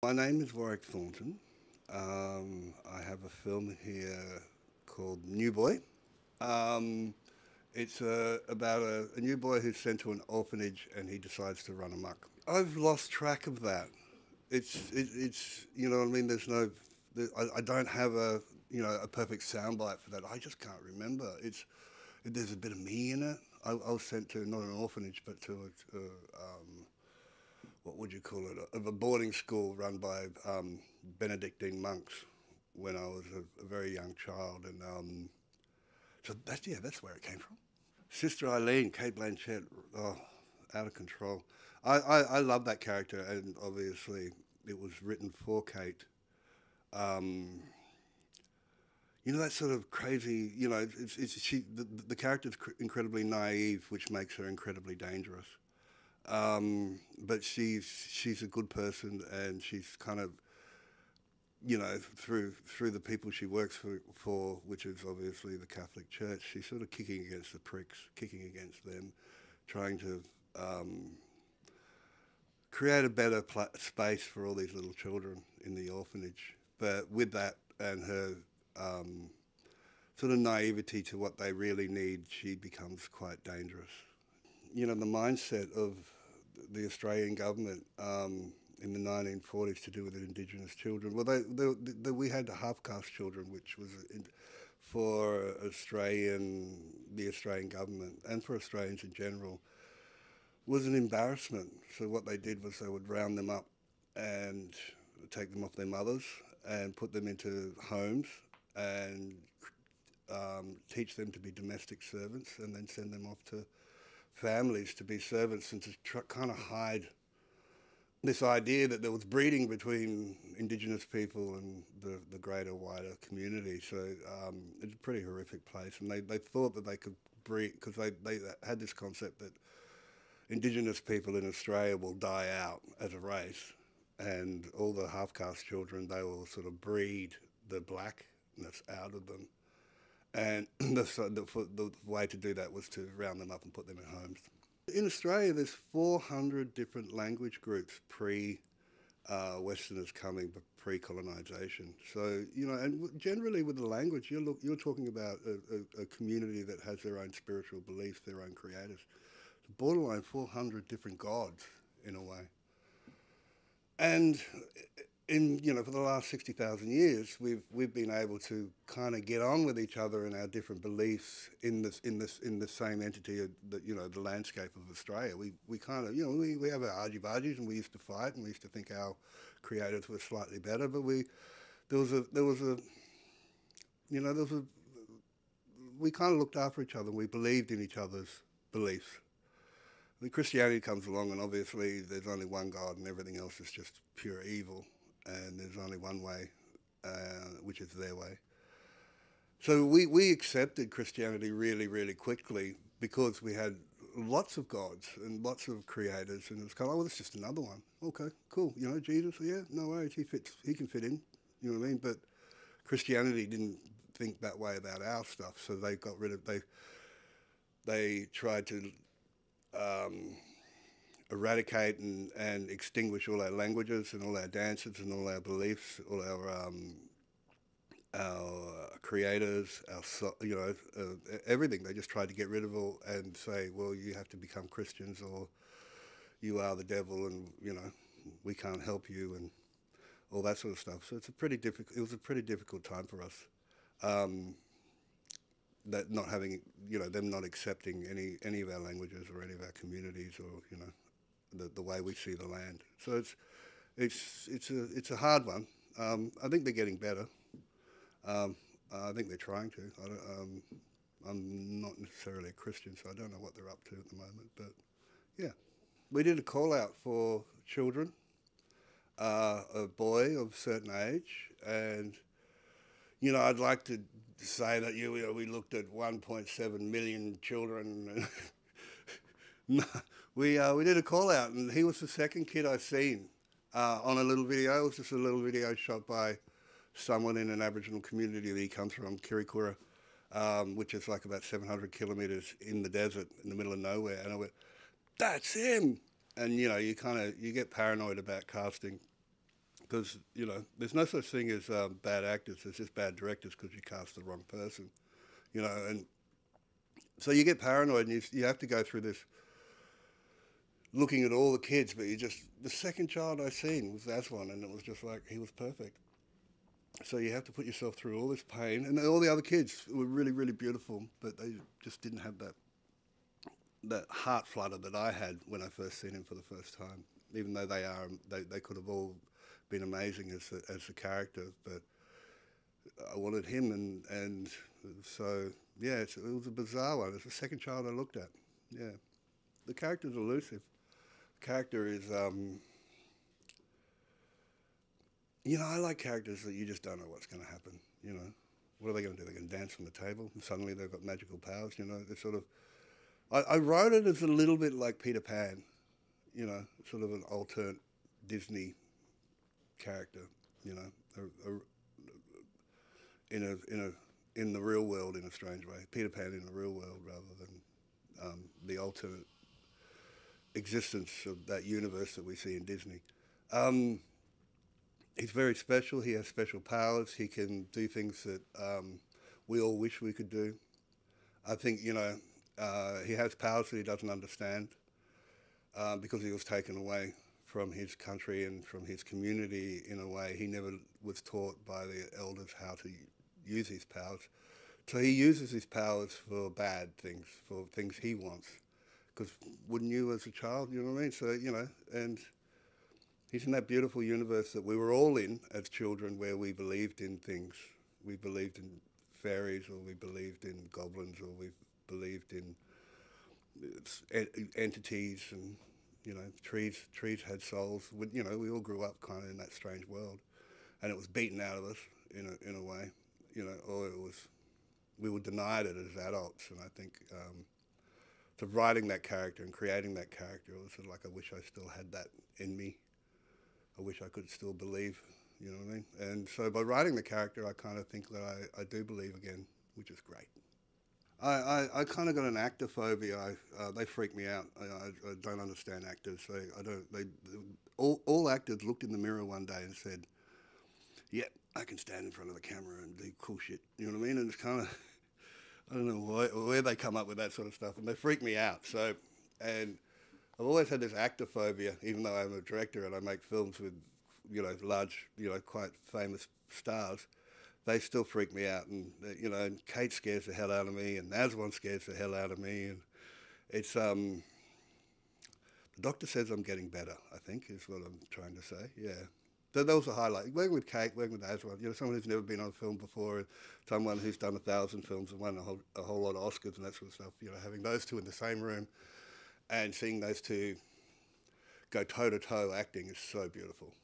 My name is Warwick Thornton. I have a film here called New Boy. Um, it's about a new boy who's sent to an orphanage and he decides to run amok. I've lost track of that. It's you know what I mean. I don't have a perfect soundbite for that. I just can't remember. There's a bit of me in it. I was sent to not an orphanage but to a what would you call it, of a boarding school run by Benedictine monks when I was a very young child, and so that's where it came from. Sister Eileen, Kate Blanchett, oh, out of control. I love that character, and obviously it was written for Kate. Um, that sort of crazy. The character's incredibly naive, which makes her incredibly dangerous. But she's a good person, and she's kind of through the people she works for, which is obviously the Catholic Church. She's sort of kicking against the pricks, kicking against them, trying to create a better space for all these little children in the orphanage. But with that and her sort of naivety to what they really need, she becomes quite dangerous. The mindset of the Australian government in the 1940s to do with Indigenous children. Well, we had the half-caste children, which was for the Australian government and for Australians in general, was an embarrassment. So what they did was they would round them up and take them off their mothers and put them into homes and teach them to be domestic servants, and then send them off to families to be servants, and to kind of hide this idea that there was breeding between Indigenous people and the greater, wider community. So it's a pretty horrific place, and they thought that they could breed, because they had this concept that Indigenous people in Australia will die out as a race, and all the half-caste children, they will sort of breed the blackness out of them. And the way to do that was to round them up and put them in homes. In Australia, there's 400 different language groups Westerners coming, but pre-colonisation. So, and generally with the language, you're talking about a community that has their own spiritual beliefs, their own creators. Borderline 400 different gods, in a way. And for the last 60,000 years, we've been able to kind of get on with each other and our different beliefs in the same entity of the landscape of Australia. We kind of we have our argy-bargies, and we used to fight, and we used to think our creators were slightly better, but we kind of looked after each other, and we believed in each other's beliefs. Then Christianity comes along, and obviously there's only one God, and everything else is just pure evil. And there's only one way, which is their way. So we accepted Christianity really, really quickly, because we had lots of gods and lots of creators, and it was kind of, it's just another one. Okay, cool. Jesus, yeah, no worries, he can fit in. You know what I mean? But Christianity didn't think that way about our stuff, so they got rid of, they tried to eradicate and extinguish all our languages and all our dances and all our beliefs, all our creators, everything. They just tried to get rid of all and say, well, you have to become Christians, or you are the devil, and we can't help you, and all that sort of stuff. So it was a pretty difficult time for us. That not having, them not accepting any of our languages or any of our communities, or the way we see the land. So it's a hard one. I think they're getting better. I think they're trying to. I'm not necessarily a Christian, so I don't know what they're up to at the moment. But yeah, we did a call out for children, a boy of a certain age, and I'd like to say that we looked at 1.7 million children. No, we did a call out, and he was the second kid I've seen on a little video. It was just a little video shot by someone in an Aboriginal community that he comes from, Kirikura, which is like about 700 kilometres in the desert, in the middle of nowhere. And I went, that's him. And you get paranoid about casting because you know there's no such thing as bad actors. There's just bad directors because you cast the wrong person. You know, and so you get paranoid, and you have to go through this looking at all the kids, but you just the second child I seen was Aswan, and it was just like he was perfect. So you have to put yourself through all this pain, and all the other kids were really, really beautiful, but they just didn't have that heart flutter that I had when I first seen him for the first time. Even though they could have all been amazing as the character, but I wanted him, and so yeah, it was a bizarre one. It's the second child I looked at. Yeah, the character's elusive. The character is. You know, I like characters that you just don't know what's going to happen. You know, what are they going to do? They're going to dance on the table, and suddenly they've got magical powers. You know, they're sort of. I wrote it as a little bit like Peter Pan. You know, sort of an alternate Disney character. You know, in the real world in a strange way. Peter Pan in the real world rather than the alternate existence of that universe that we see in Disney. He's very special. He has special powers. He can do things that we all wish we could do. I think, you know, he has powers that he doesn't understand because he was taken away from his country and from his community in a way. He never was taught by the elders how to use his powers. So he uses his powers for bad things, for things he wants. Because wouldn't you as a child, you know what I mean? So, you know, and he's in that beautiful universe that we were all in as children where we believed in things. We believed in fairies, or we believed in goblins, or we believed in entities, and, you know, trees had souls. You know, we all grew up kind of in that strange world. And it was beaten out of us in a way, you know, or we were denied it as adults. And I think so writing that character and creating that character, it was sort of like I wish I still had that in me. I wish I could still believe, you know what I mean? And so by writing the character, I kind of think that I do believe again, which is great. I kind of got an actor phobia. They freak me out. I don't understand actors. All actors looked in the mirror one day and said, "Yeah, I can stand in front of the camera and do cool shit." You know what I mean? And it's kind of, I don't know where they come up with that sort of stuff, and they freak me out. So, and I've always had this actor phobia, even though I'm a director and I make films with, you know, large, you know, quite famous stars. They still freak me out, and you know, and Kate scares the hell out of me, and Aswan scares the hell out of me, and it's the doctor says I'm getting better. I think is what I'm trying to say. Yeah, that was a highlight. Working with Kate, working with Aswan, you know, someone who's never been on a film before, and someone who's done 1,000 films and won a whole lot of Oscars and that sort of stuff. You know, having those two in the same room and seeing those two go toe to toe acting is so beautiful.